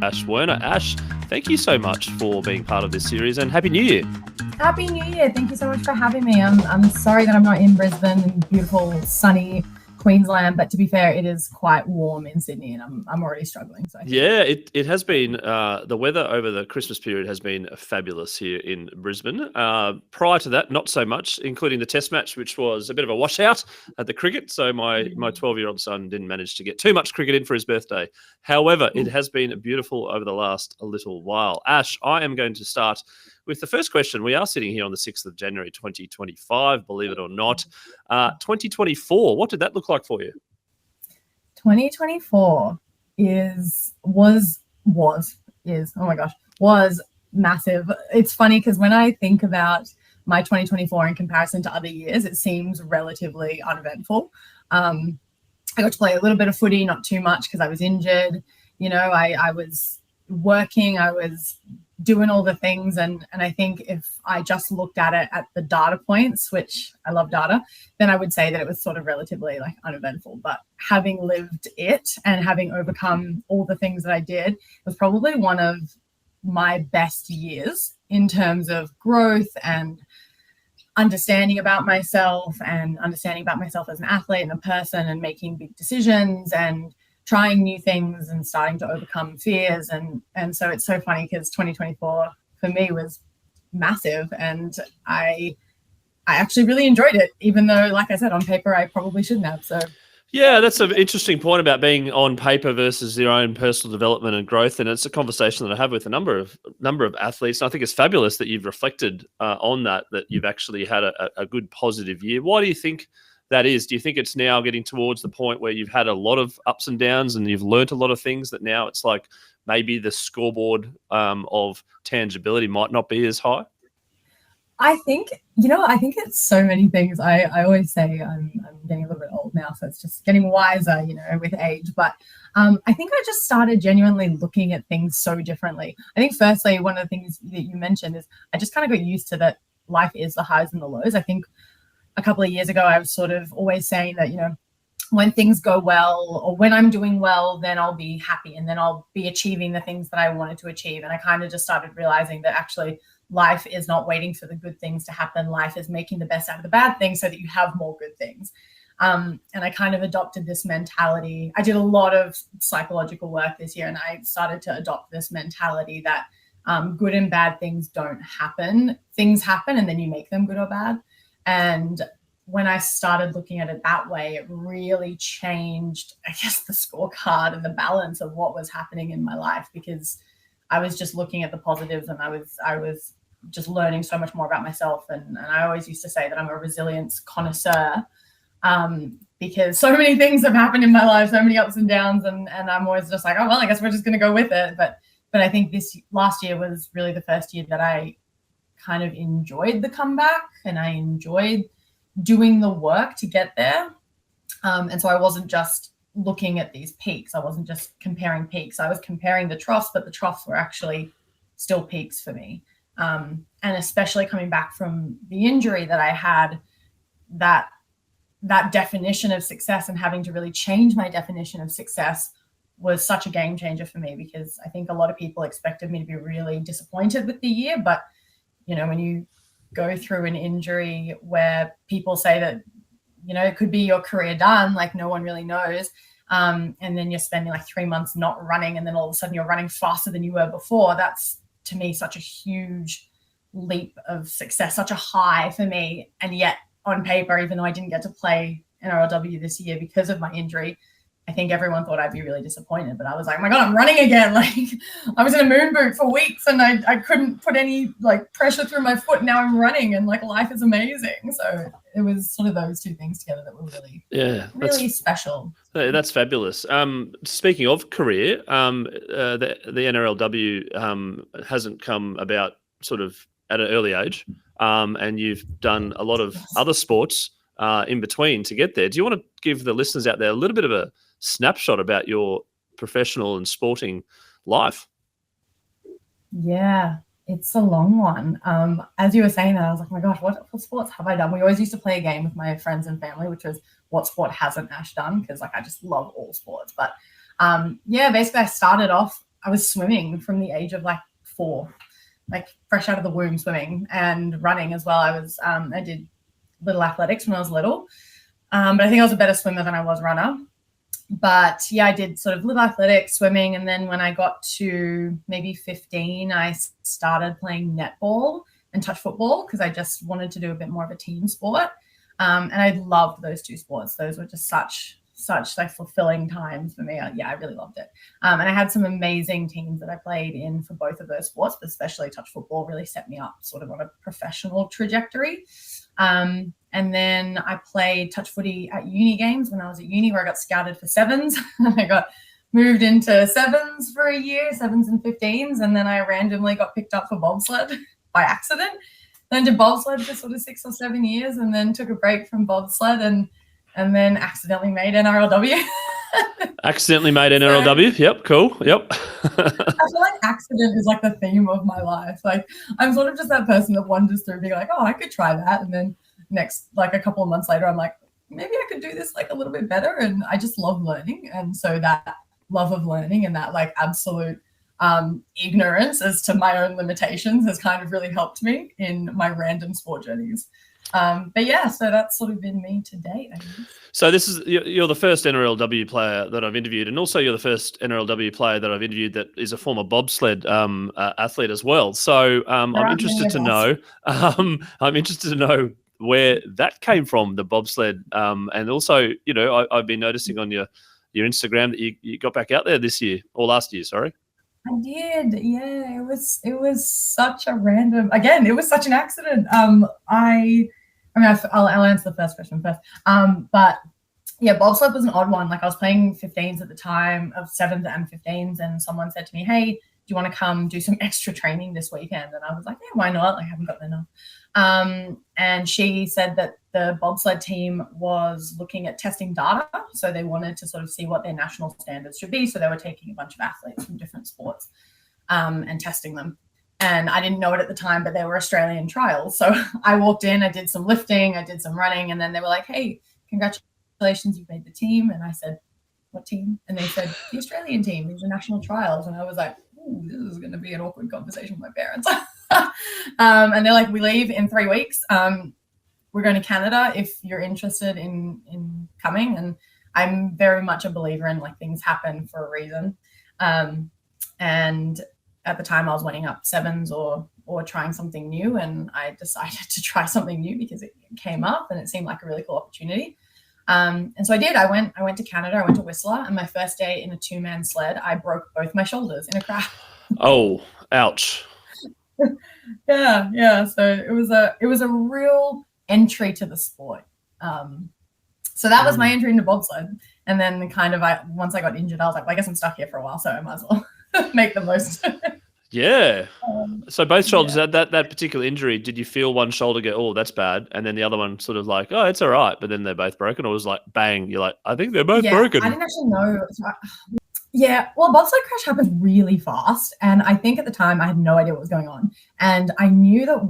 Ash Werner. Ash, thank you so much for being part of this series, and Happy New Year. Happy New Year. Thank you so much for having me. I'm sorry that I'm not in Brisbane in beautiful, sunny Queensland, but to be fair, it is quite warm in Sydney, and I'm already struggling. So yeah, it has been. The weather over the Christmas period has been fabulous here in Brisbane. Prior to that, not so much, including the Test match, which was a bit of a washout at the cricket. So my 12-year-old son didn't manage to get too much cricket in for his birthday. However, it has been beautiful over the last little while. Ash, I am going to start with the first question. We are sitting here on the 6th of January, 2025, believe it or not. 2024, what did that look like for you? 2024 was massive. It's funny because when I think about my 2024 in comparison to other years, it seems relatively uneventful. I got to play a little bit of footy, not too much because I was injured. You know, I was working, I was doing all the things, and I think if I just looked at it at the data points, which I love data, then I would say that it was sort of relatively like uneventful. But having lived it and having overcome all the things that I did, it was probably one of my best years in terms of growth and understanding about myself as an athlete and a person, and making big decisions and trying new things and starting to overcome fears. And so it's so funny because 2024 for me was massive, and I actually really enjoyed it, even though, like I said, on paper, I probably shouldn't have. So yeah, that's an interesting point about being on paper versus your own personal development and growth. And it's a conversation that I have with a number of athletes. And I think it's fabulous that you've reflected on that you've actually had a good positive year. Why do you think that is? Do you think it's now getting towards the point where you've had a lot of ups and downs and you've learnt a lot of things, that now it's like maybe the scoreboard of tangibility might not be as high? I think it's so many things. I always say I'm getting a little bit old now, so it's just getting wiser, with age. But I think I just started genuinely looking at things so differently. I think firstly, one of the things that you mentioned is I just kind of got used to that life is the highs and the lows. I think a couple of years ago, I was sort of always saying that, when things go well or when I'm doing well, then I'll be happy and then I'll be achieving the things that I wanted to achieve. And I kind of just started realizing that actually life is not waiting for the good things to happen. Life is making the best out of the bad things so that you have more good things. And I kind of adopted this mentality. I did a lot of psychological work this year, and I started to adopt this mentality that good and bad things don't happen. Things happen and then you make them good or bad. And when I started looking at it that way, it really changed, I guess, the scorecard and the balance of what was happening in my life, because I was just looking at the positives, and I was just learning so much more about myself. And I always used to say that I'm a resilience connoisseur, because so many things have happened in my life, so many ups and downs, and I'm always just like, oh, well, I guess we're just going to go with it. But I think this last year was really the first year that I kind of enjoyed the comeback, and I enjoyed doing the work to get there. And so I wasn't just looking at these peaks. I wasn't just comparing peaks. I was comparing the troughs, but the troughs were actually still peaks for me. And especially coming back from the injury that I had, that definition of success and having to really change my definition of success was such a game changer for me, because I think a lot of people expected me to be really disappointed with the year. But when you go through an injury where people say that, it could be your career done, like no one really knows. And then you're spending like 3 months not running, and then all of a sudden you're running faster than you were before. That's, to me, such a huge leap of success, such a high for me. And yet on paper, even though I didn't get to play NRLW this year because of my injury, I think everyone thought I'd be really disappointed. But I was like, oh my God, I'm running again. Like, I was in a moon boot for weeks and I couldn't put any like pressure through my foot. Now I'm running and like life is amazing. So it was sort of those two things together that were really special. That's fabulous. Speaking of career, the NRLW hasn't come about sort of at an early age, and you've done a lot of other sports in between to get there. Do you want to give the listeners out there a little bit of a snapshot about your professional and sporting life? Yeah, it's a long one. As you were saying that, I was like, oh my gosh, what sports have I done? We always used to play a game with my friends and family, which was what sport hasn't Ash done? Because like I just love all sports. But basically I started off I was swimming from the age of like 4, like fresh out of the womb swimming and running as well. I did little athletics when I was little, but I think I was a better swimmer than I was runner. But yeah, I did sort of little athletics, swimming, and then when I got to maybe 15, I started playing netball and touch football because I just wanted to do a bit more of a team sport. And I loved those 2 sports. Those were just such like fulfilling times for me. I really loved it. And I had some amazing teams that I played in for both of those sports, but especially touch football really set me up sort of on a professional trajectory. And then I played touch footy at uni games when I was at uni, where I got scouted for sevens. I got moved into sevens for a year, 7s and 15s. And then I randomly got picked up for bobsled by accident. Then did bobsled for sort of 6 or 7 years, and then took a break from bobsled and then accidentally made NRLW. Accidentally made NRLW. Yep, cool. Yep. I feel like accident is like the theme of my life. Like I'm sort of just that person that wanders through being like, oh, I could try that. And then next, like a couple of months later, I'm like, maybe I could do this like a little bit better. And I just love learning. And so that love of learning and that like absolute ignorance as to my own limitations has kind of really helped me in my random sport journeys. But yeah, so that's sort of been me to date, I guess. So you're the first NRLW player that I've interviewed, and also you're the first NRLW player that I've interviewed that is a former bobsled athlete as well. So I'm interested to know. I'm interested to know where that came from, the bobsled, and also, you know, I've been noticing on your Instagram that you got back out there this year or last year. Sorry. I did, yeah. It was such a random. Again, it was such an accident. I'll answer the first question first. But yeah, bobsled was an odd one. Like I was playing 15s at the time, of 7s and 15s, and someone said to me, "Hey, do you want to come do some extra training this weekend?" And I was like, "Yeah, why not? Like I haven't gotten enough." And she said that the bobsled team was looking at testing data. So they wanted to sort of see what their national standards should be. So they were taking a bunch of athletes from different sports and testing them. And I didn't know it at the time, but they were Australian trials. So I walked in, I did some lifting, I did some running, and then they were like, "Hey, congratulations, you've made the team." And I said, "What team?" And they said, "The Australian team, these are national trials." And I was like, "Ooh, this is going to be an awkward conversation with my parents." And they're like, "We leave in 3 weeks. We're going to Canada if you're interested in coming." And I'm very much a believer in like things happen for a reason. And at the time I was weighing up 7s or trying something new, and I decided to try something new because it came up and it seemed like a really cool opportunity. And so I did. I went to Canada. I went to Whistler, and my first day in a 2-man sled, I broke both my shoulders in a crash. Oh, ouch. Yeah. So it was a real entry to the sport. So that was my entry into bobsled. And then kind of once I got injured, I was like, well, I guess I'm stuck here for a while, so I might as well make the most. Yeah. So both shoulders, that particular injury, did you feel one shoulder go, "Oh, that's bad," and then the other one sort of like, "Oh, it's all right," but then they're both broken, or was like, bang, you're like, "I think they're both broken"? I didn't actually know. Yeah, well, bobsled crash happens really fast, and I think at the time I had no idea what was going on, and I knew that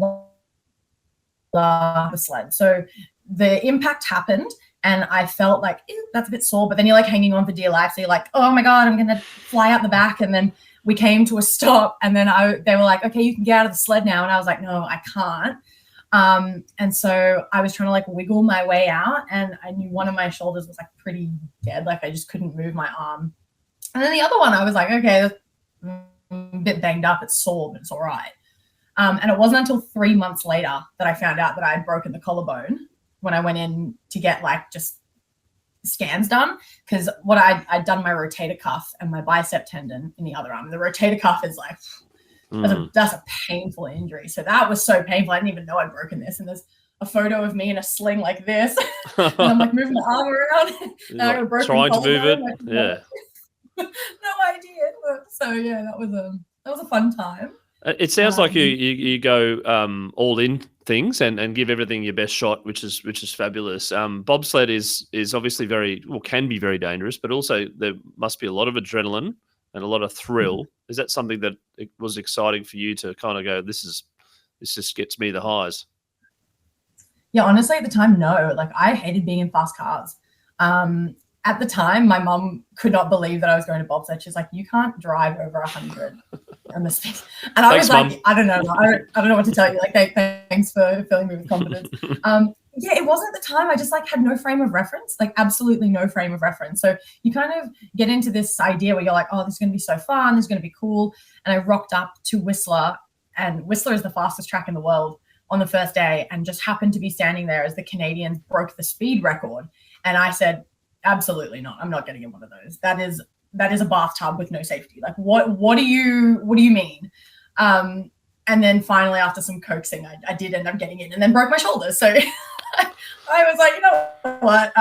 the sled. So the impact happened, and I felt like, that's a bit sore, but then you're like hanging on for dear life, so you're like, "Oh my god, I'm gonna fly out the back," and then we came to a stop, and then they were like, "Okay, you can get out of the sled now," and I was like, "No, I can't." And so I was trying to like wiggle my way out, and I knew one of my shoulders was like pretty dead, like I just couldn't move my arm. And then the other one, I was like, okay, a bit banged up, it's sore, but it's all right. And it wasn't until 3 months later that I found out that I had broken the collarbone when I went in to get like just scans done, because what I'd done my rotator cuff and my bicep tendon in the other arm. The rotator cuff is like, that's a painful injury. So that was so painful. I didn't even know I'd broken this. And there's a photo of me in a sling like this. And I'm like moving my arm around. And I got a broken trying to move it. Like, yeah. No idea. So yeah, that was a fun time. It sounds like you go all in things and give everything your best shot, which is fabulous. Bobsled is obviously can be very dangerous, but also there must be a lot of adrenaline and a lot of thrill. Is that something that it was exciting for you to kind of go, this just gets me the highs? Yeah, honestly, at the time, no. Like I hated being in fast cars. at the time, my mum could not believe that I was going to bobsled. She's like, you can't drive over 100 on the speed. And I was like, I don't know. I don't know what to tell you. Like, thanks for filling me with confidence. Yeah, it wasn't at the time. I just like had no frame of reference, like absolutely no frame of reference. So you kind of get into this idea where you're like, oh, this is going to be so fun. This is going to be cool. And I rocked up to Whistler, and Whistler is the fastest track in the world on the first day, and just happened to be standing there as the Canadians broke the speed record. And I said, absolutely not. I'm not getting in one of those. That is a bathtub with no safety. Like, what do you mean? And then finally, after some coaxing, I did end up getting in, and then broke my shoulders. So I was like, you know what?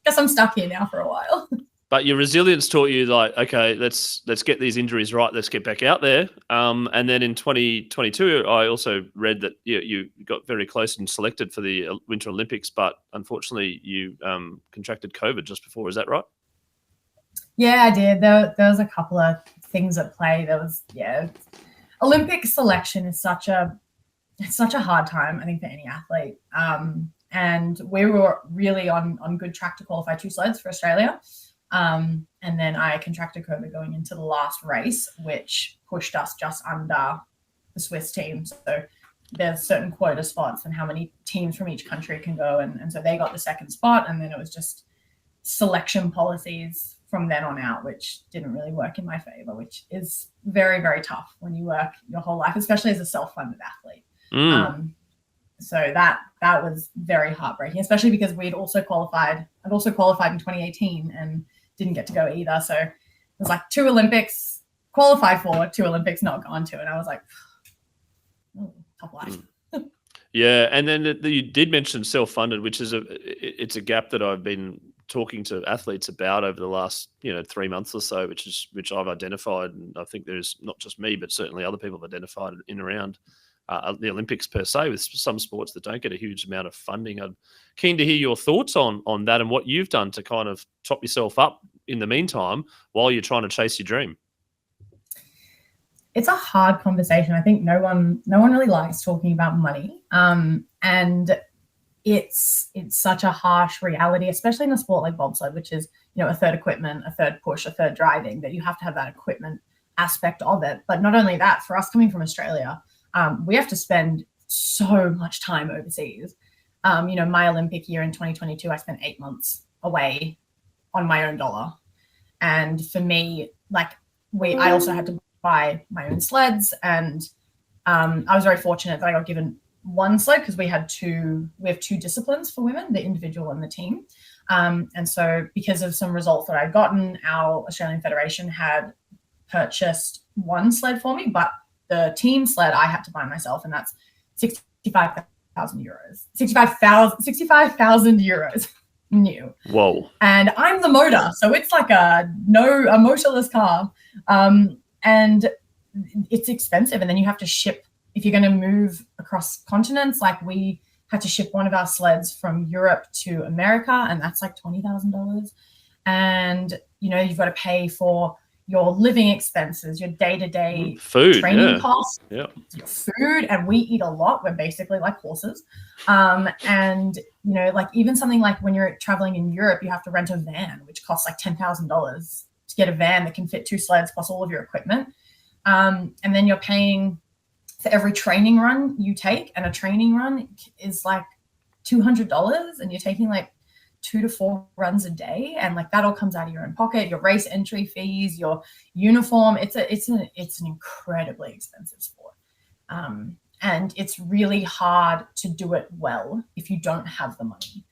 Guess I'm stuck here now for a while. But your resilience taught you, like, okay, let's get these injuries right. Let's get back out there. And then in 2022, I also read that you got very close and selected for the Winter Olympics, but unfortunately you contracted COVID just before. Is that right? Yeah, I did. There was a couple of things at play. Olympic selection is such a hard time, I think, for any athlete. And we were really on good track to qualify 2 sleds for Australia. And then I contracted COVID going into the last race, which pushed us just under the Swiss team. So there's certain quota spots and how many teams from each country can go. And so they got the second spot. And then it was just selection policies from then on out, which didn't really work in my favor, which is very, very tough when you work your whole life, especially as a self-funded athlete. So that was very heartbreaking, especially because I'd also qualified in 2018 and didn't get to go either. So it was like 2 Olympics, qualified for 2 Olympics, not gone to. And I was like, oh, tough life. Yeah. And then you did mention self-funded, which is it's a gap that I've been talking to athletes about over the last 3 months or so, which I've identified. And I think there's not just me, but certainly other people have identified in around the Olympics per se, with some sports that don't get a huge amount of funding. I'm keen to hear your thoughts on that and what you've done to kind of top yourself up in the meantime while you're trying to chase your dream. It's a hard conversation. I think no one really likes talking about money. And it's such a harsh reality, especially in a sport like bobsled, which is, a third equipment, a third push, a third driving, that you have to have that equipment aspect of it. But not only that, for us coming from Australia, we have to spend so much time overseas. My Olympic year in 2022, I spent 8 months away on my own dollar. And for me, I also had to buy my own sleds. And I was very fortunate that I got given 1 sled because we have 2 disciplines for women, the individual and the team. And so because of some results that I'd gotten, our Australian Federation had purchased 1 sled for me, but the team sled I had to buy myself, and that's 65,000 euros. 65,000 euros new. Whoa. And I'm the motor, so it's like a motorless car. And it's expensive. And then you have to ship, if you're going to move across continents, like we had to ship one of our sleds from Europe to America, and that's like $20,000. And, you've got to pay for your living expenses, your day-to-day food, training costs, your food, and we eat a lot. We're basically like horses. And, even something like when you're traveling in Europe, you have to rent a van, which costs like $10,000 to get a van that can fit 2 sleds plus all of your equipment. And then you're paying for every training run you take, and a training run is like $200, and you're taking like 2 to 4 runs a day, and like that all comes out of your own pocket. Your race entry fees, your uniform. It's an incredibly expensive sport, and it's really hard to do it well if you don't have the money.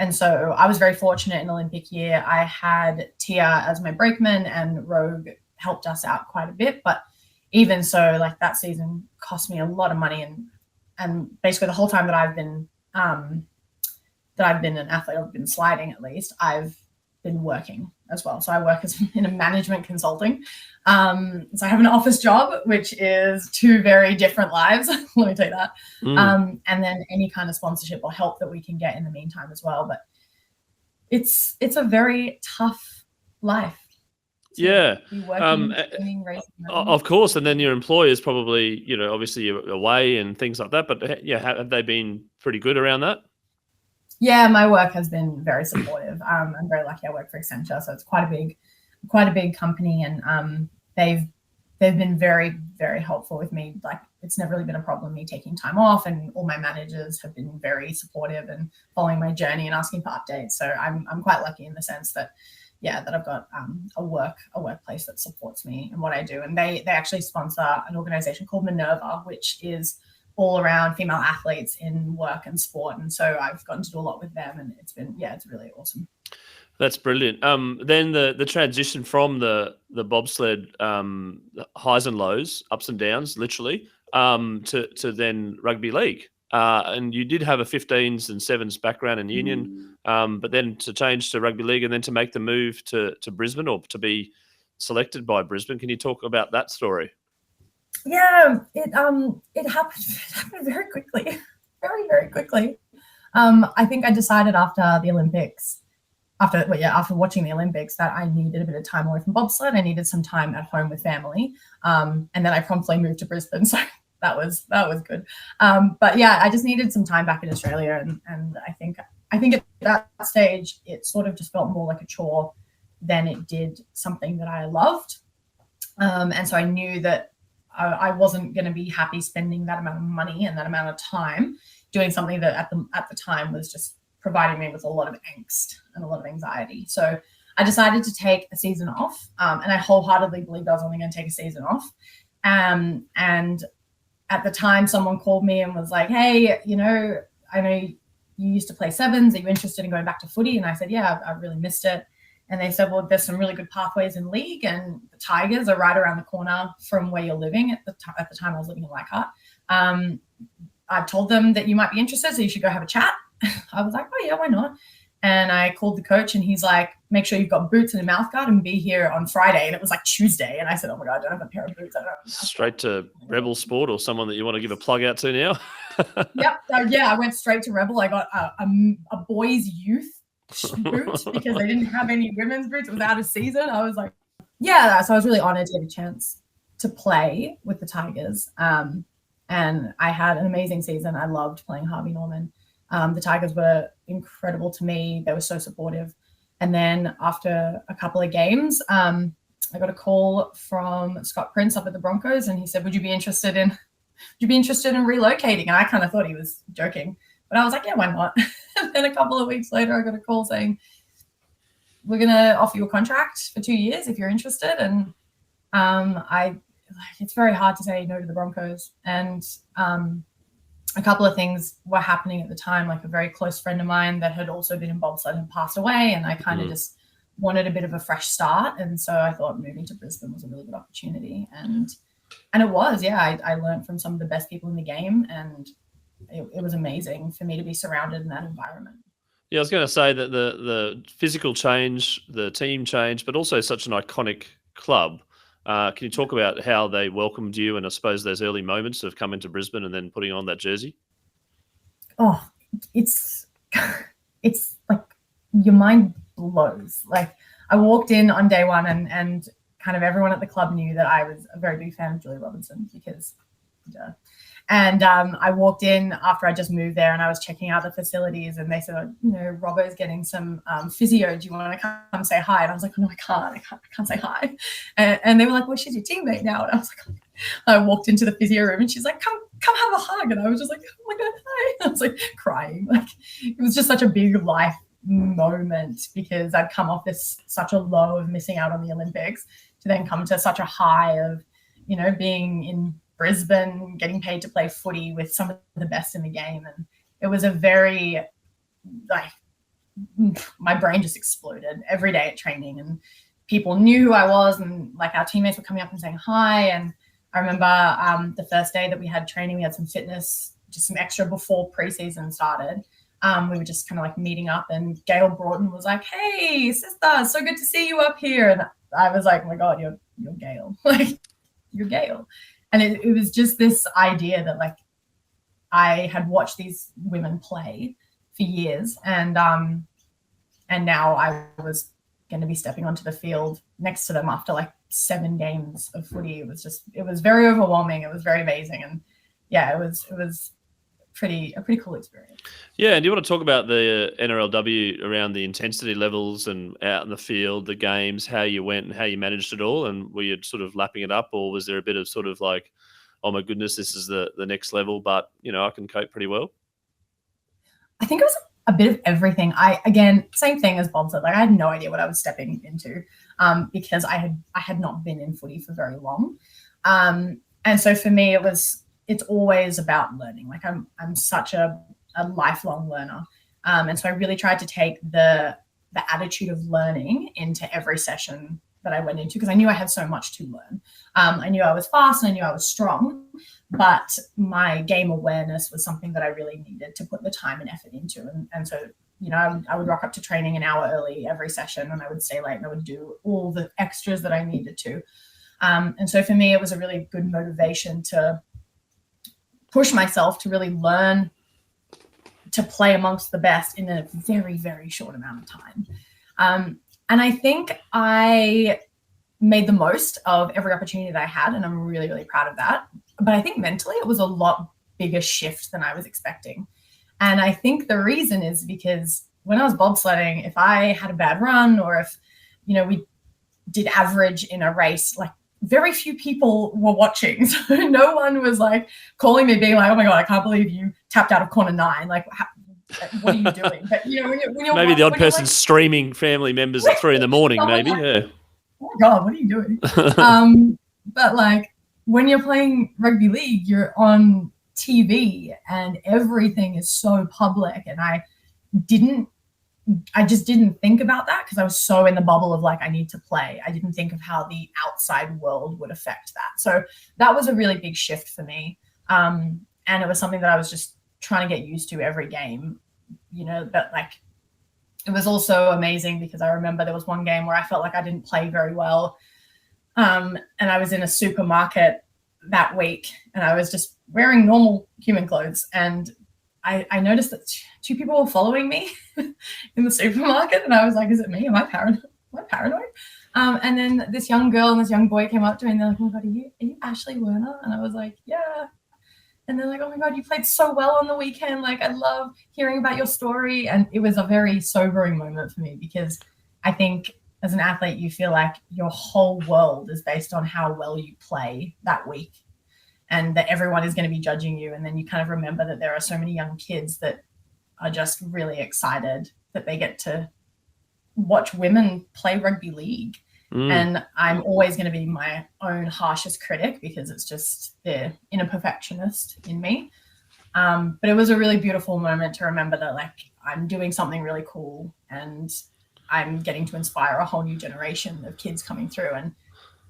And so I was very fortunate in Olympic year. I had Tia as my brakeman, and Rogue helped us out quite a bit. But even so, like that season cost me a lot of money, and basically the whole time that I've been an athlete, I've been sliding at least, I've been working as well. So I work in a management consulting. So I have an office job, which is 2 very different lives. Let me tell you that. And then any kind of sponsorship or help that we can get in the meantime as well. But it's a very tough life. Yeah. Working, racing. Of course. And then your employers probably, obviously you're away and things like that. But have they been pretty good around that? Yeah, my work has been very supportive. I'm very lucky. I work for Accenture, so it's quite a big company, and they've been very, very helpful with me. Like, it's never really been a problem me taking time off, and all my managers have been very supportive and following my journey and asking for updates. So I'm quite lucky in the sense that, yeah, that I've got a workplace that supports me in what I do. And they actually sponsor an organization called Minerva, which is all around female athletes in work and sport. And so I've gotten to do a lot with them, and it's really awesome. That's brilliant. Then the transition from the bobsled highs and lows, ups and downs, literally, to then rugby league. And you did have a 15s and 7s background in union, but then to change to rugby league and then to make the move to Brisbane, or to be selected by Brisbane. Can you talk about that story? Yeah, it happened very quickly, very, very quickly. I think I decided after the Olympics, after watching the Olympics, that I needed a bit of time away from bobsled. I needed some time at home with family, and then I promptly moved to Brisbane, so that was good. But yeah, I just needed some time back in Australia, and I think at that stage it sort of just felt more like a chore than it did something that I loved, and so I knew that I wasn't going to be happy spending that amount of money and that amount of time doing something that at the time was just providing me with a lot of angst and a lot of anxiety. So I decided to take a season off, and I wholeheartedly believed I was only going to take a season off. And at the time, someone called me and was like, "Hey, I know you used to play sevens. Are you interested in going back to footy?" And I said, "Yeah, I've really missed it." And they said, "Well, there's some really good pathways in league, and the Tigers are right around the corner from where you're living." At the time, I was living in Leichhardt. I told them that you might be interested, so you should go have a chat. I was like, "Oh yeah, why not?" And I called the coach, and he's like, "Make sure you've got boots and a mouth guard, and be here on Friday." And it was like Tuesday, and I said, "Oh my God, I don't have a pair of boots." I don't have Straight to Rebel Sport, or someone that you want to give a plug out to now? Yep. Yeah, I went straight to Rebel. I got a boys' youth boot because they didn't have any women's boots. It was out of season. I was like, yeah. So I was really honored to get a chance to play with the Tigers. And I had an amazing season. I loved playing Harvey Norman. The Tigers were incredible to me. They were so supportive. And then after a couple of games, I got a call from Scott Prince up at the Broncos, and he said, "Would you be interested in relocating?" And I kind of thought he was joking, but I was like, "Yeah, why not?" And then a couple of weeks later, I got a call saying, "We're going to offer you a contract for 2 years if you're interested." And it's very hard to say no to the Broncos. And a couple of things were happening at the time. Like, a very close friend of mine that had also been in bobsled had passed away, and I kind of just wanted a bit of a fresh start. And so I thought moving to Brisbane was a really good opportunity. And it was, yeah, I learned from some of the best people in the game, and it was amazing for me to be surrounded in that environment. Yeah, I was going to say that the physical change, the team change, but also such an iconic club. Can you talk about how they welcomed you, and I suppose those early moments of coming to Brisbane and then putting on that jersey? Oh, it's like your mind blows. Like, I walked in on day one, and kind of everyone at the club knew that I was a very big fan of Julie Robinson because, duh. And I walked in after I just moved there, and I was checking out the facilities, and they said, "Robbo's getting some physio. Do you want to come say hi?" And I was like, "Oh, no, I can't say hi." And they were like, "Well, she's your teammate now." And I was like, I walked into the physio room, and she's like, come have a hug. And I was just like, "Oh my God, hi." I was like crying. Like, it was just such a big life moment, because I'd come off such a low of missing out on the Olympics to then come to such a high of, being in Brisbane, getting paid to play footy with some of the best in the game. And it was a very, my brain just exploded every day at training, and people knew who I was, and like our teammates were coming up and saying hi. And I remember the first day that we had training, we had some fitness, just some extra before preseason started. We were just kind of like meeting up, and Gail Broughton was like, "Hey, sister, so good to see you up here." And I was like, "Oh my God, you're Gail." Like, you're Gail. And it was just this idea that, like, I had watched these women play for years, and now I was going to be stepping onto the field next to them after like 7 games of footy. It was very overwhelming. It was very amazing. And yeah, it was a pretty cool experience. Yeah, and do you want to talk about the NRLW around the intensity levels and out in the field, the games, how you went and how you managed it all? And were you sort of lapping it up, or was there a bit of sort of like, oh my goodness, this is the next level, but I can cope pretty well? I think it was a bit of everything. Again, same thing as Bob said, like I had no idea what I was stepping into, because I had not been in footy for very long. And so for me, it's always about learning. Like I'm such a lifelong learner. And so I really tried to take the attitude of learning into every session that I went into, because I knew I had so much to learn. I knew I was fast and I knew I was strong, but my game awareness was something that I really needed to put the time and effort into. And so, I would rock up to training an hour early every session, and I would stay late and I would do all the extras that I needed to. And so for me, it was a really good motivation to push myself to really learn to play amongst the best in a very, very short amount of time. And I think I made the most of every opportunity that I had, and I'm really, really proud of that. But I think mentally it was a lot bigger shift than I was expecting. And I think the reason is because when I was bobsledding, if I had a bad run, or if, we did average in a race, like very few people were watching. So no one was like calling me being like, oh my God, I can't believe you tapped out of corner 9. Like, what are you doing? But when you're maybe the odd person streaming family members at 3 a.m, maybe. Like, yeah. Oh my God, what are you doing? But like when you're playing rugby league, you're on TV and everything is so public. And I just didn't think about that because I was so in the bubble of like, I need to play. I didn't think of how the outside world would affect that. So that was a really big shift for me. And it was something that I was just trying to get used to every game, but like, it was also amazing because I remember there was one game where I felt like I didn't play very well. And I was in a supermarket that week and I was just wearing normal human clothes. And I noticed that 2 people were following me in the supermarket. And I was like, is it me? Am I paranoid? And then this young girl and this young boy came up to me and they're like, oh my God, are you Ashley Werner? And I was like, yeah. And they're like, oh my God, you played so well on the weekend. Like, I love hearing about your story. And it was a very sobering moment for me because I think as an athlete, you feel like your whole world is based on how well you play that week and that everyone is going to be judging you. And then you kind of remember that there are so many young kids that are just really excited that they get to watch women play rugby league. And I'm always going to be my own harshest critic because it's just the inner perfectionist in me. But it was a really beautiful moment to remember that like I'm doing something really cool and I'm getting to inspire a whole new generation of kids coming through.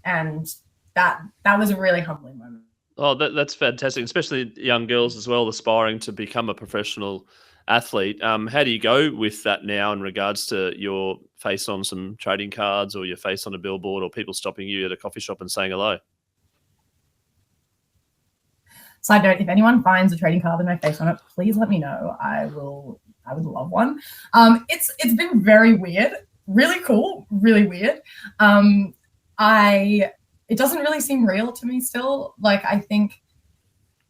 And that was a really humbling moment. Oh, that's fantastic, especially young girls as well, aspiring to become a professional athlete. How do you go with that now in regards to your face on some trading cards or your face on a billboard or people stopping you at a coffee shop and saying hello? Side note, if anyone finds a trading card with my face on it, please let me know. I would love one. It's been very weird, really cool, really weird. It doesn't really seem real to me still. Like, I think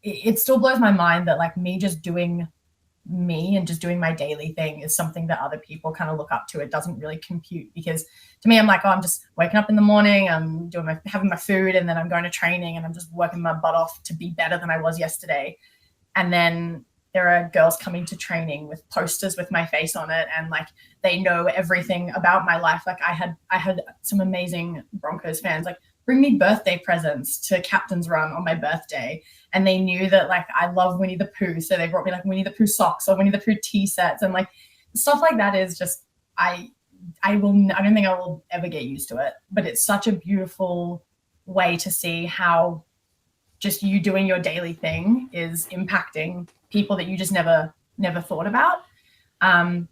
it still blows my mind that like me just doing me and just doing my daily thing is something that other people kind of look up to. It doesn't really compute because to me, I'm like, oh, I'm just waking up in the morning, I'm having my food, and then I'm going to training and I'm just working my butt off to be better than I was yesterday. And then there are girls coming to training with posters with my face on it, and like they know everything about my life. Like I had some amazing Broncos fans like bring me birthday presents to captain's run on my birthday. And they knew that like I love Winnie the Pooh. So they brought me like Winnie the Pooh socks or Winnie the Pooh tea sets. And like stuff like that is just, I don't think I will ever get used to it, but it's such a beautiful way to see how just you doing your daily thing is impacting people that you just never thought about. And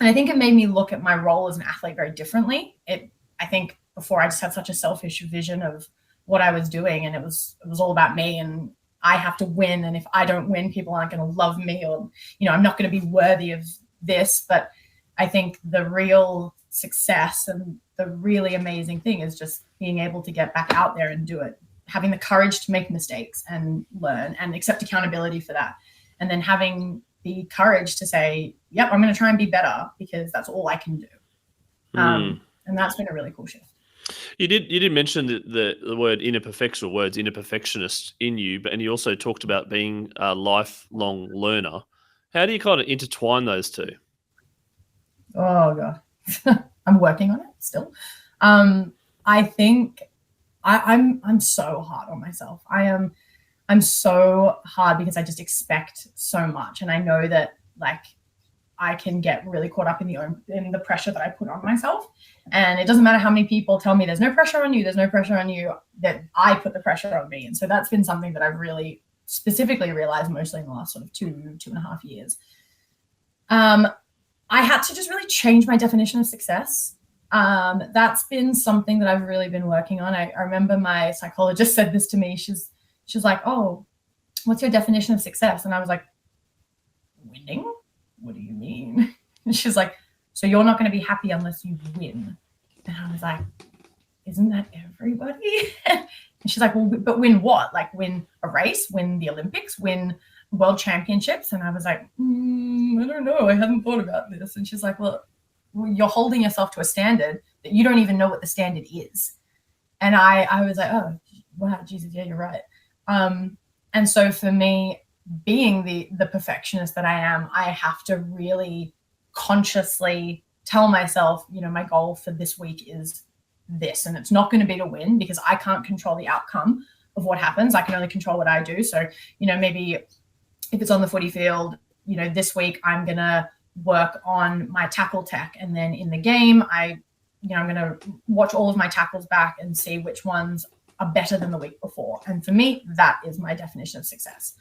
I think it made me look at my role as an athlete very differently. I think before I just had such a selfish vision of what I was doing, and it was all about me, and I have to win. And if I don't win, people aren't going to love me, or, I'm not going to be worthy of this. But I think the real success and the really amazing thing is just being able to get back out there and do it, having the courage to make mistakes and learn and accept accountability for that. and then having the courage to say, yep, I'm going to try and be better because that's all I can do. And that's been a really cool shift. You did mention the word inner perfection, or words inner perfectionist in you, and you also talked about being a lifelong learner. How do you kind of intertwine those two? Oh God, I'm working on it still. I think I'm so hard on myself. I'm so hard because I just expect so much, and I know that like I can get really caught up in the pressure that I put on myself. And it doesn't matter how many people tell me there's no pressure on you, that I put the pressure on me. And so that's been something that I've really specifically realized mostly in the last sort of 2.5 years. I had to just really change my definition of success. That's been something that I've really been working on. I remember my psychologist said this to me. She's like, oh, what's your definition of success? And I was like, winning? What do you mean? And she's like, so you're not going to be happy unless you win. And I was like, isn't that everybody? And she's like, well, but win what? Like win a race, win the Olympics, win world championships? And I was like, I don't know. I haven't thought about this. And she's like, well, you're holding yourself to a standard that you don't even know what the standard is. And I was like, oh, wow, Jesus, yeah, you're right. And so for me, being the perfectionist that I am, I have to really consciously tell myself, my goal for this week is this, and it's not going to be to win because I can't control the outcome of what happens. I can only control what I do. So, maybe if it's on the footy field, this week I'm going to work on my tackle tech, and then in the game, I'm going to watch all of my tackles back and see which ones are better than the week before. And for me, that is my definition of success.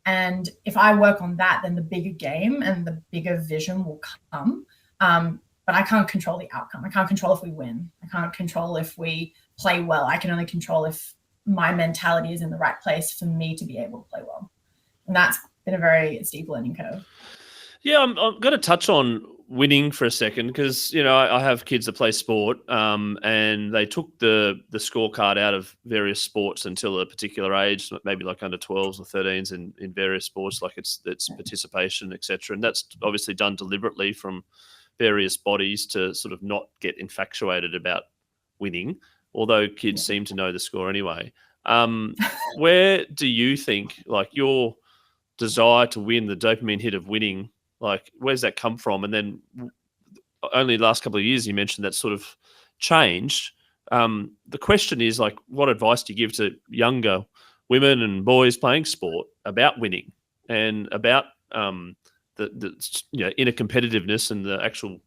And if I work on that, then the bigger game and the bigger vision will come. But I can't control the outcome. I can't control if we win. I can't control if we play well. I can only control if my mentality is in the right place for me to be able to play well. And that's been a very steep learning curve. Yeah, I'm going to touch on winning for a second because, I have kids that play sport and they took the scorecard out of various sports until a particular age, maybe like under 12s or 13s in various sports, like it's participation, etc. And that's obviously done deliberately from various bodies to sort of not get infatuated about winning, although kids seem to know the score anyway. Where do you think like your desire to win, the dopamine hit of winning, like, where's that come from? And then only the last couple of years, you mentioned that sort of changed. The question is, like, what advice do you give to younger women and boys playing sport about winning and about the inner competitiveness and the actual,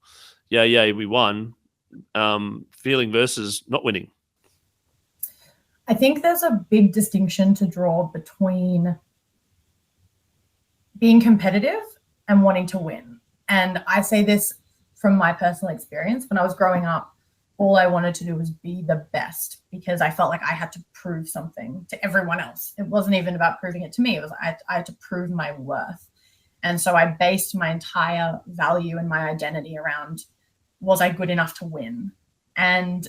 we won, feeling versus not winning? I think there's a big distinction to draw between being competitive and wanting to win. And I say this from my personal experience. When I was growing up, all I wanted to do was be the best because I felt like I had to prove something to everyone else. It wasn't even about proving it to me. It was I had to prove my worth. And so I based my entire value and my identity around, was I good enough to win? And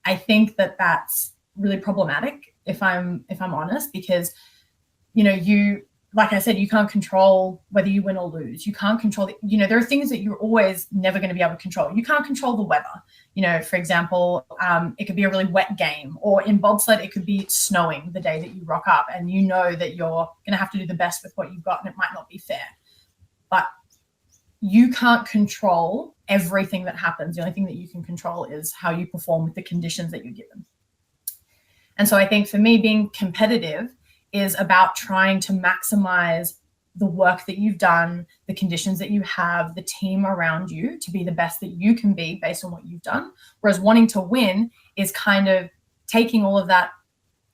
I think that that's really problematic if I'm honest, because, like I said, you can't control whether you win or lose. You can't control, there are things that you're always never going to be able to control. You can't control the weather. For example, it could be a really wet game, or in bobsled, it could be snowing the day that you rock up and you know that you're going to have to do the best with what you've got and it might not be fair. But you can't control everything that happens. The only thing that you can control is how you perform with the conditions that you're given. And so I think for me, being competitive is about trying to maximize the work that you've done, the conditions that you have, the team around you to be the best that you can be based on what you've done. Whereas wanting to win is kind of taking all of that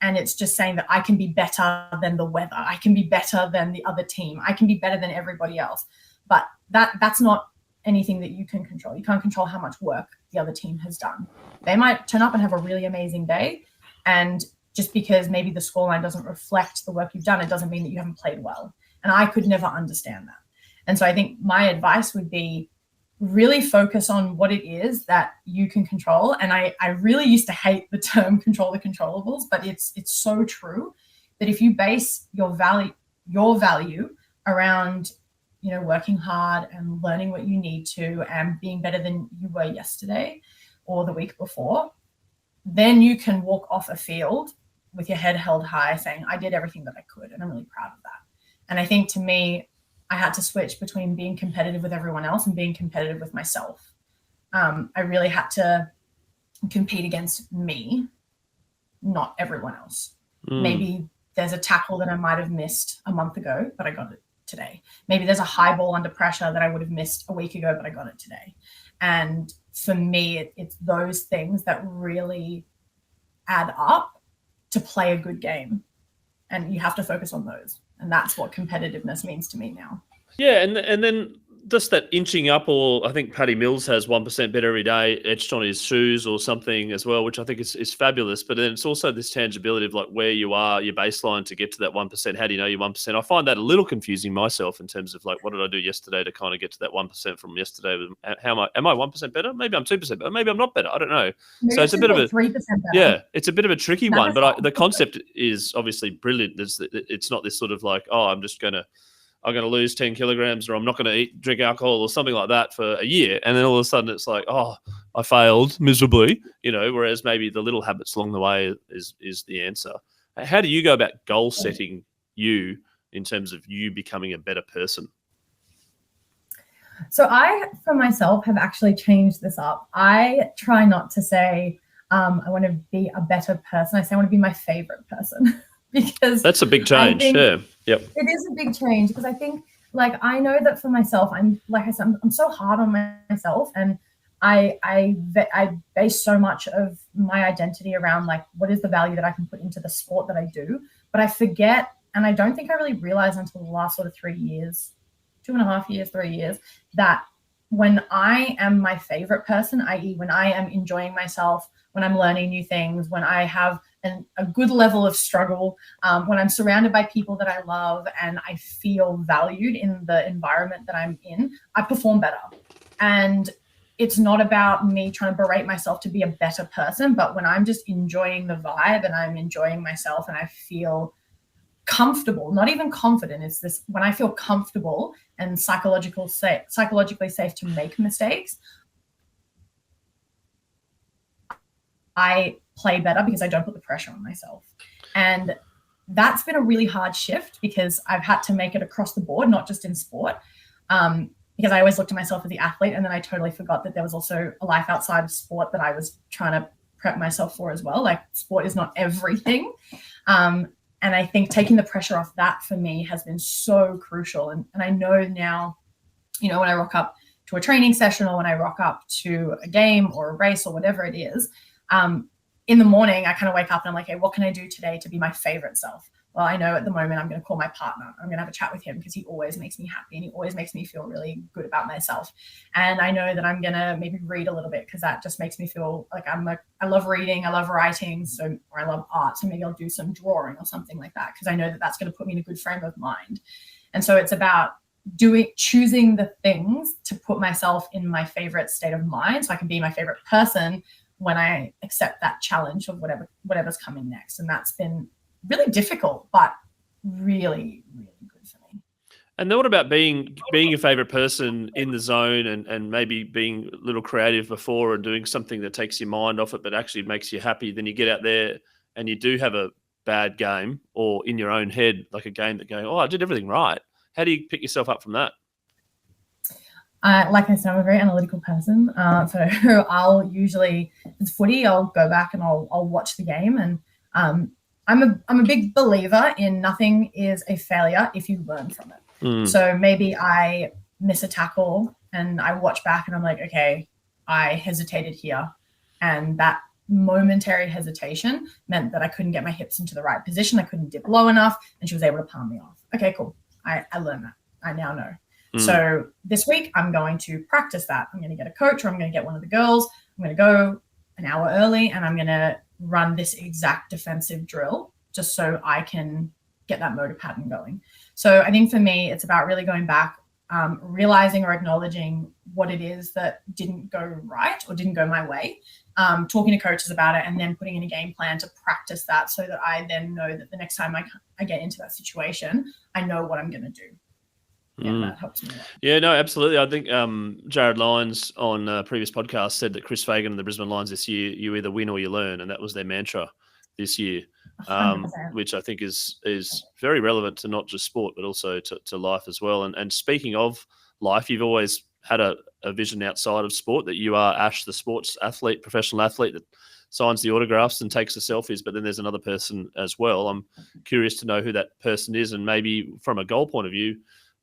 and it's just saying that I can be better than the weather. I can be better than the other team. I can be better than everybody else. But that's not anything that you can control. You can't control how much work the other team has done. They might turn up and have a really amazing day, and just because maybe the scoreline doesn't reflect the work you've done, it doesn't mean that you haven't played well. And I could never understand that. And so I think my advice would be really focus on what it is that you can control. And I really used to hate the term control the controllables, but it's so true that if you base your value around, working hard and learning what you need to and being better than you were yesterday or the week before, then you can walk off a field with your head held high saying, I did everything that I could, and I'm really proud of that. And I think to me, I had to switch between being competitive with everyone else and being competitive with myself. I really had to compete against me, not everyone else. Maybe there's a tackle that I might have missed a month ago, but I got it today. Maybe there's a high ball under pressure that I would have missed a week ago, but I got it today. And for me, it's those things that really add up to play a good game. And you have to focus on those. And that's what competitiveness means to me now. Yeah, and then just that inching up, or I think Paddy Mills has 1% better every day etched on his shoes or something as well, which I think is fabulous. But then it's also this tangibility of like where you are, your baseline to get to that 1%. How do you know you're 1%? I find that a little confusing myself in terms of like, what did I do yesterday to kind of get to that 1% from yesterday? Am I 1% better? Maybe I'm 2% better. Maybe I'm not better. I don't know. Maybe so it's a bit of a 3% better. Yeah, it's a bit of a tricky one. But the concept is obviously brilliant. It's not this sort of like, oh, I'm going to lose 10 kilograms, or I'm not going to drink alcohol or something like that for a year. And then all of a sudden it's like, oh, I failed miserably, whereas maybe the little habits along the way is the answer. How do you go about goal setting you in terms of you becoming a better person? So I, for myself, have actually changed this up. I try not to say, I want to be a better person. I say I want to be my favorite person. Because that's a big change. Yeah. Yep. It is a big change because I think, like, I know that for myself, I'm so hard on myself, and I base so much of my identity around like what is the value that I can put into the sport that I do. But I forget, and I don't think I really realized until the last sort of 3 years, 2.5 years, 3 years, that when I am my favorite person, i.e. when I am enjoying myself, when I'm learning new things, when I have a good level of struggle, when I'm surrounded by people that I love and I feel valued in the environment that I'm in, I perform better. And it's not about me trying to berate myself to be a better person, but when I'm just enjoying the vibe and I'm enjoying myself and I feel comfortable, not even confident, it's this, when I feel comfortable and psychologically safe to make mistakes, I play better because I don't put the pressure on myself. And that's been a really hard shift because I've had to make it across the board, not just in sport, because I always looked at myself as the athlete, and then I totally forgot that there was also a life outside of sport that I was trying to prep myself for as well. Like, sport is not everything. And I think taking the pressure off that for me has been so crucial. And I know now, when I rock up to a training session or when I rock up to a game or a race or whatever it is, in the morning, I kind of wake up and I'm like, hey, what can I do today to be my favorite self? Well, I know at the moment I'm going to call my partner. I'm going to have a chat with him because he always makes me happy and he always makes me feel really good about myself. And I know that I'm going to maybe read a little bit because that just makes me feel like I love reading, I love writing, or I love art. So maybe I'll do some drawing or something like that because I know that that's going to put me in a good frame of mind. And so it's about choosing the things to put myself in my favorite state of mind so I can be my favorite person when I accept that challenge of whatever's coming next. And that's been really difficult, but really, really good for me. And then what about being your favorite person in the zone and maybe being a little creative before and doing something that takes your mind off it, but actually makes you happy? Then you get out there and you do have a bad game, or in your own head, like a game that going, oh, I did everything right. How do you pick yourself up from that? Like I said, I'm a very analytical person. So I'll usually, if it's footy, I'll go back and I'll watch the game. And I'm a big believer in nothing is a failure if you learn from it. So maybe I miss a tackle and I watch back and I'm like, okay, I hesitated here. And that momentary hesitation meant that I couldn't get my hips into the right position. I couldn't dip low enough and she was able to palm me off. Okay, cool. I learned that. I now know. So this week I'm going to practice that. I'm going to get a coach, or I'm going to get one of the girls. I'm going to go an hour early and I'm going to run this exact defensive drill just so I can get that motor pattern going. So I think for me, it's about really going back, realizing or acknowledging what it is that didn't go right or didn't go my way, talking to coaches about it, and then putting in a game plan to practice that so that I then know that the next time I get into that situation, I know what I'm going to do. that helps me a lot. Yeah, no, absolutely. I think Jared Lyons on a previous podcast said that Chris Fagan and the Brisbane Lions this year, you either win or you learn, and that was their mantra this year, 100%. which I think is very relevant to not just sport but also to life as well. And speaking of life, you've always had a vision outside of sport that you are Ash, the sports athlete, professional athlete that signs the autographs and takes the selfies, but then there's another person as well. I'm curious to know who that person is, and maybe from a goal point of view,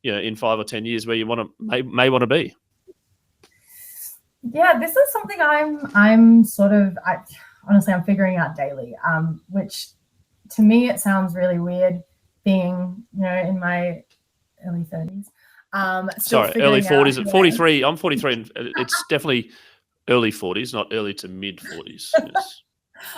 in 5 or 10 years where you may want to be. Yeah, this is something I'm honestly I'm figuring out daily, which to me it sounds really weird being, in my early 30s. Early 40s. 43. I'm 43, and it's definitely early 40s, not early to mid 40s. Yes.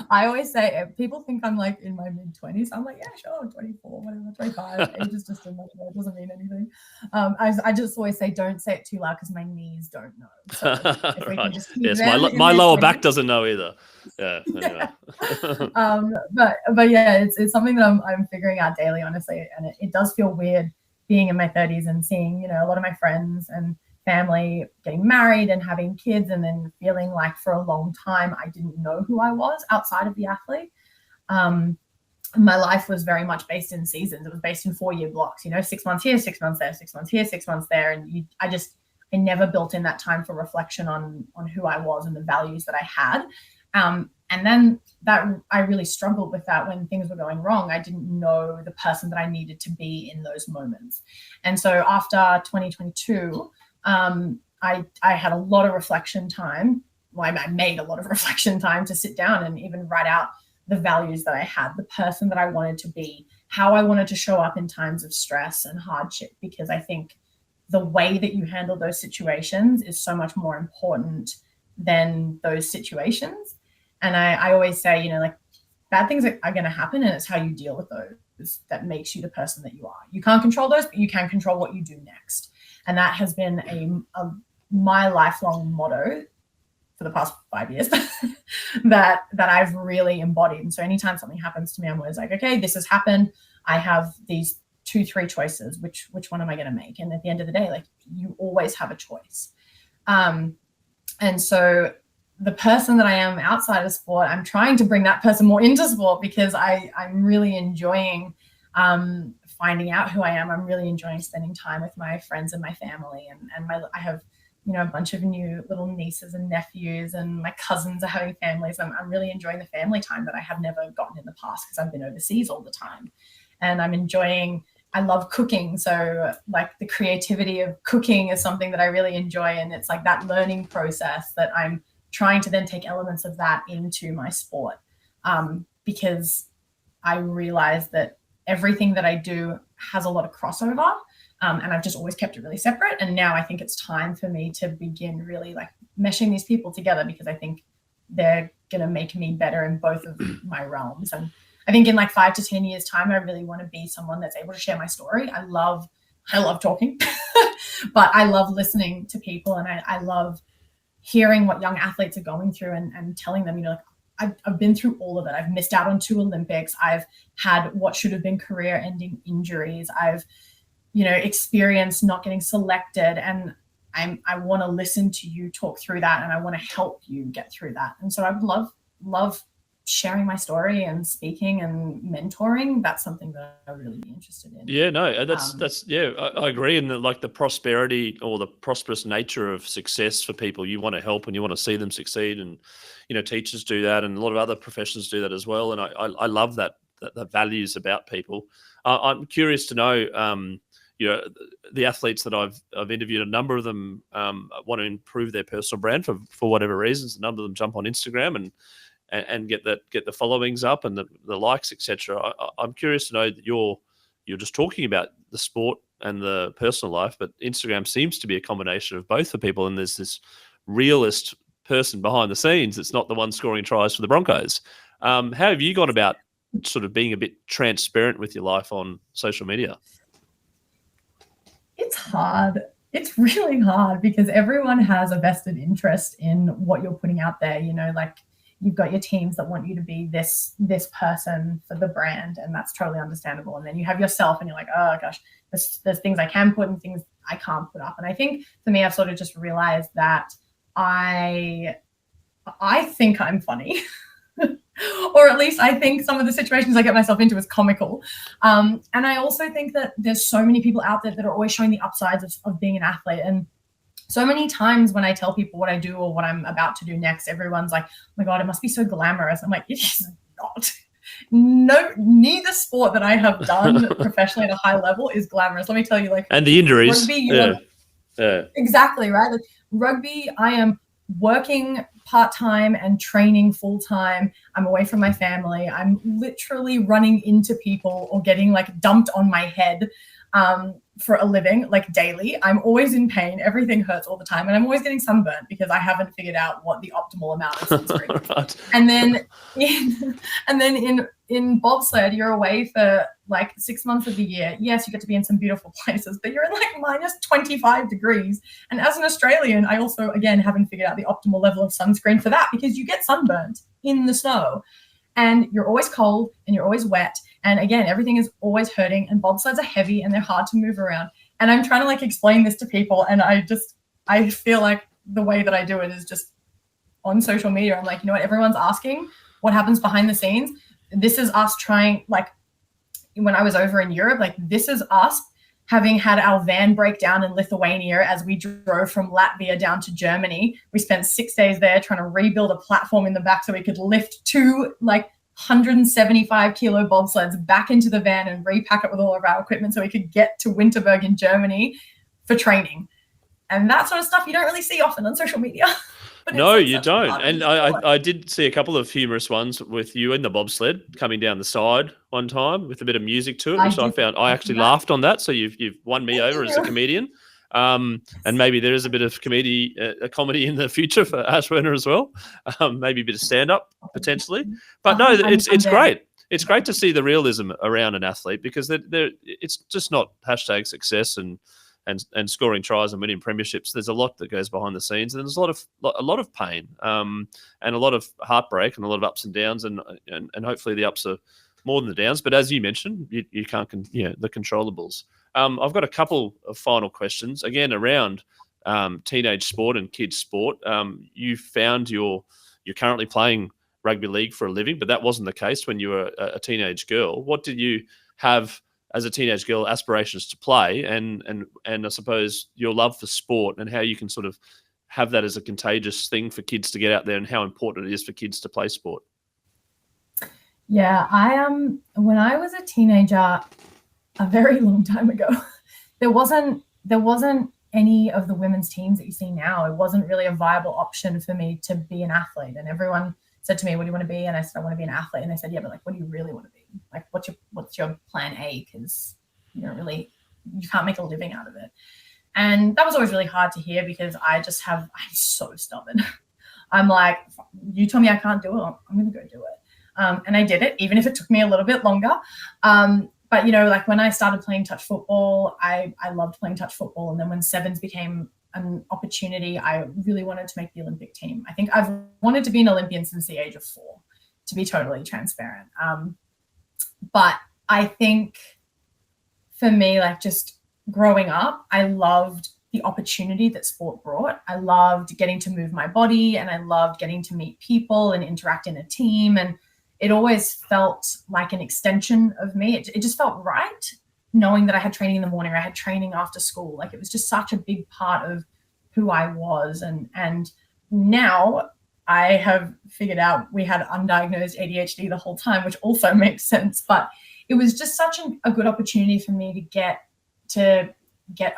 I always say, people think I'm like in my mid 20s. I'm like, yeah, sure, 24, whatever, 25. Age is just a number. It doesn't mean anything. I just always say, don't say it too loud because my knees don't know. So if we can just keep yes, my lower back doesn't know either. Yeah. Anyway. But yeah, it's something that I'm figuring out daily, honestly, and it does feel weird being in my 30s and seeing, a lot of my friends and family getting married and having kids, and then feeling like for a long time I didn't know who I was outside of the athlete. My life was very much based in seasons. It was based in 4-year blocks, 6 months here, 6 months there, 6 months here, 6 months there. And I never built in that time for reflection on who I was and the values that I had. And then that I really struggled with that when things were going wrong. I didn't know the person that I needed to be in those moments. And so after 2022, I had a lot of reflection time. Well, I made a lot of reflection time to sit down and even write out the values that I had, the person that I wanted to be, how I wanted to show up in times of stress and hardship, because I think the way that you handle those situations is so much more important than those situations. And I always say, bad things are going to happen, and it's how you deal with those that makes you the person that you are. You can't control those, but you can control what you do next. And that has been my lifelong motto for the past 5 years that I've really embodied. And so anytime something happens to me, I'm always like, okay, this has happened. I have these 2-3 choices. Which one am I going to make? And at the end of the day, like, you always have a choice. And so the person that I am outside of sport, I'm trying to bring that person more into sport, because I'm really enjoying finding out who I am. I'm really enjoying spending time with my friends and my family, and I have a bunch of new little nieces and nephews, and my cousins are having families. I'm really enjoying the family time that I have never gotten in the past because I've been overseas all the time. And I love cooking. So like the creativity of cooking is something that I really enjoy. And it's like that learning process that I'm trying to then take elements of that into my sport, because I realize that everything that I do has a lot of crossover, and I've just always kept it really separate. And now I think it's time for me to begin really like meshing these people together, because I think they're going to make me better in both of my realms. And I think in like 5 to 10 years time, I really want to be someone that's able to share my story. I love talking, but I love listening to people, and I love hearing what young athletes are going through and telling them, I've been through all of it. I've missed out on 2 Olympics. I've had what should have been career-ending injuries. I've, experienced not getting selected, and I want to listen to you talk through that, and I want to help you get through that. And so I would love sharing my story and speaking and mentoring. That's something that I would really be interested in. Yeah, no, I agree. And the prosperity or the prosperous nature of success for people, you want to help and you want to see them succeed. And, teachers do that, and a lot of other professions do that as well. And I love that values about people. I'm curious to know, the athletes that I've interviewed, a number of them want to improve their personal brand for whatever reasons. A number of them jump on Instagram and get the followings up and the likes, etc. I'm curious to know that you're just talking about the sport and the personal life, but Instagram seems to be a combination of both for people, and there's this realist person behind the scenes. It's not the one scoring tries for the Broncos. How have you gone about sort of being a bit transparent with your life on social media? It's hard. It's really hard because everyone has a vested interest in what you're putting out there. you've got your teams that want you to be this person for the brand, and that's totally understandable. And then you have yourself, and you're like, oh gosh, there's things I can put and things I can't put up. And I think for me, I've sort of just realized that I think I'm funny. Or at least I think some of the situations I get myself into is comical. And I also think that there's so many people out there that are always showing the upsides of being an athlete. And so many times when I tell people what I do or what I'm about to do next, everyone's like, oh my God, it must be so glamorous. I'm like, it is not. No, neither sport that I have done professionally at a high level is glamorous. Let me tell you, like, and the injuries. Rugby, exactly, right? Like, rugby, I am working part-time and training full-time. I'm away from my family. I'm literally running into people or getting like dumped on my head for a living, like daily. I'm always in pain. Everything hurts all the time. And I'm always getting sunburnt because I haven't figured out what the optimal amount of sunscreen is. Right. And then in bobsled, you're away for like 6 months of the year. Yes, you get to be in some beautiful places, but you're in like minus 25 degrees. And as an Australian, I also, again, haven't figured out the optimal level of sunscreen for that, because you get sunburnt in the snow and you're always cold and you're always wet. And again, everything is always hurting, and bobsleds are heavy and they're hard to move around. And I'm trying to like explain this to people, and I feel like the way that I do it is just on social media. I'm like, you know what, everyone's asking what happens behind the scenes. This is us trying, like when I was over in Europe, like this is us having had our van break down in Lithuania as we drove from Latvia down to Germany. We spent 6 days there trying to rebuild a platform in the back so we could lift two like 175 kilo bobsleds back into the van and repack it with all of our equipment so we could get to Winterberg in Germany for training. And that sort of stuff you don't really see often on social media. No, you don't. And I did see a couple of humorous ones with you in the bobsled coming down the side one time with a bit of music to it, which I actually laughed on that. So you've won me over as a comedian. And maybe there is a bit of comedy in the future for Ash Werner as well. Maybe a bit of stand-up potentially. But no, it's great. It's great to see the realism around an athlete, because it's just not hashtag success and scoring tries and winning premierships. There's a lot that goes behind the scenes, and there's a lot of pain and a lot of heartbreak and a lot of ups and downs, and hopefully the ups are more than the downs. But as you mentioned, you can't the controllables. I've got a couple of final questions again around teenage sport and kids sport. You found you're currently playing rugby league for a living, but that wasn't the case when you were a teenage girl. What did you have as a teenage girl aspirations to play, and I suppose your love for sport and how you can sort of have that as a contagious thing for kids to get out there, and how important it is for kids to play sport? Yeah, when I was a teenager, a very long time ago, there wasn't any of the women's teams that you see now. It wasn't really a viable option for me to be an athlete. And everyone said to me, what do you want to be? And I said, I want to be an athlete. And they said, yeah, but like, what do you really want to be? Like, what's your plan A? Because you can't make a living out of it. And that was always really hard to hear, because I'm so stubborn. I'm like, you tell me I can't do it, I'm going to go do it. And I did it, even if it took me a little bit longer. But, like when I started playing touch football, I loved playing touch football. And then when sevens became an opportunity, I really wanted to make the Olympic team. I think I've wanted to be an Olympian since the age of 4, to be totally transparent. But I think for me, like just growing up, I loved the opportunity that sport brought. I loved getting to move my body, and I loved getting to meet people and interact in a team. And it always felt like an extension of me. It just felt right, knowing that I had training in the morning, or I had training after school. Like it was just such a big part of who I was. And now I have figured out we had undiagnosed ADHD the whole time, which also makes sense. But it was just such a good opportunity for me to get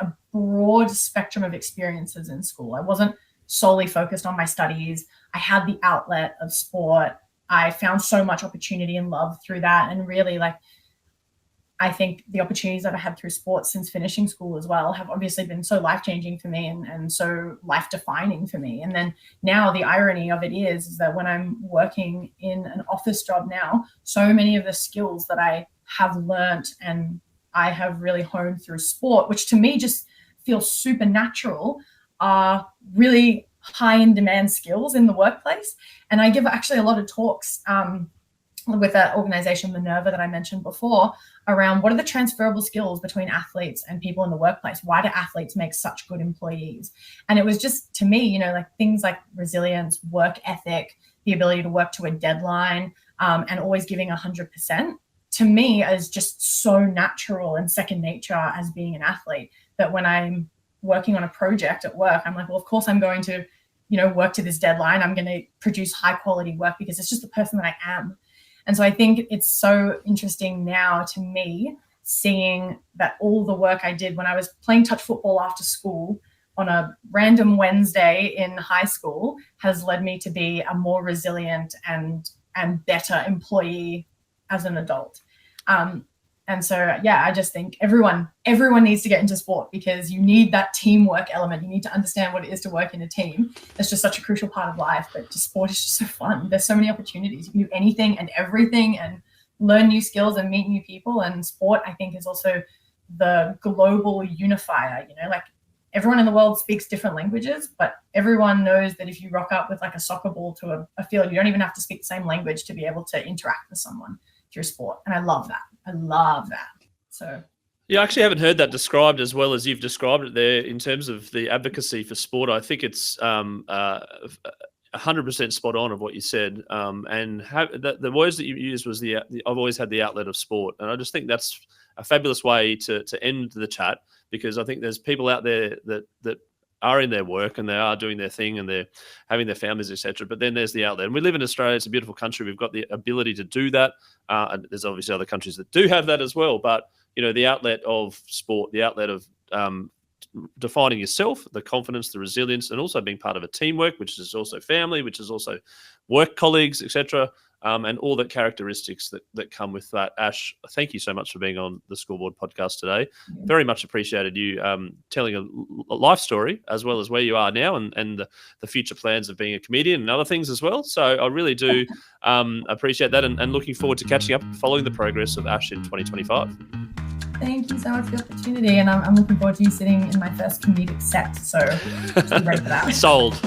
a broad spectrum of experiences in school. I wasn't solely focused on my studies. I had the outlet of sport. I found so much opportunity and love through that. And really, like, I think the opportunities that I had through sports since finishing school as well have obviously been so life-changing for me and so life-defining for me. And then now the irony of it is that when I'm working in an office job now, so many of the skills that I have learnt and I have really honed through sport, which to me just feels supernatural, are really high in demand skills in the workplace. And I give actually a lot of talks with that organization, Minerva, that I mentioned before, around what are the transferable skills between athletes and people in the workplace? Why do athletes make such good employees? And it was just, to me, like things like resilience, work ethic, the ability to work to a deadline, and always giving 100%, to me is just so natural and second nature as being an athlete, that when I'm working on a project at work, I'm like, well, of course I'm going to, work to this deadline. I'm going to produce high quality work because it's just the person that I am. And so I think it's so interesting now to me, seeing that all the work I did when I was playing touch football after school on a random Wednesday in high school has led me to be a more resilient and better employee as an adult. And so, I just think everyone needs to get into sport, because you need that teamwork element. You need to understand what it is to work in a team. That's just such a crucial part of life. But just sport is just so fun. There's so many opportunities. You can do anything and everything and learn new skills and meet new people. And sport, I think, is also the global unifier. Like everyone in the world speaks different languages, but everyone knows that if you rock up with like a soccer ball to a field, you don't even have to speak the same language to be able to interact with someone through sport. And I love that. So yeah, I actually haven't heard that described as well as you've described it there in terms of the advocacy for sport. I think it's 100% spot on of what you said. And the words that you used was I've always had the outlet of sport. And I just think that's a fabulous way to end the chat, because I think there's people out there that are in their work and they are doing their thing and they're having their families, etc. But then there's the outlet. And we live in Australia. It's a beautiful country. We've got the ability to do that. And there's obviously other countries that do have that as well. But, the outlet of sport, the outlet of defining yourself, the confidence, the resilience, and also being part of a teamwork, which is also family, which is also work colleagues, etc. And all the characteristics that come with that. Ash, thank you so much for being on the Scoreboard podcast today. Yeah. Very much appreciated you telling a life story, as well as where you are now and the future plans of being a comedian and other things as well. So I really do appreciate that, and looking forward to catching up following the progress of Ash in 2025. Thank you so much for the opportunity, and I'm looking forward to you sitting in my first comedic set. So just be ready for that. Sold.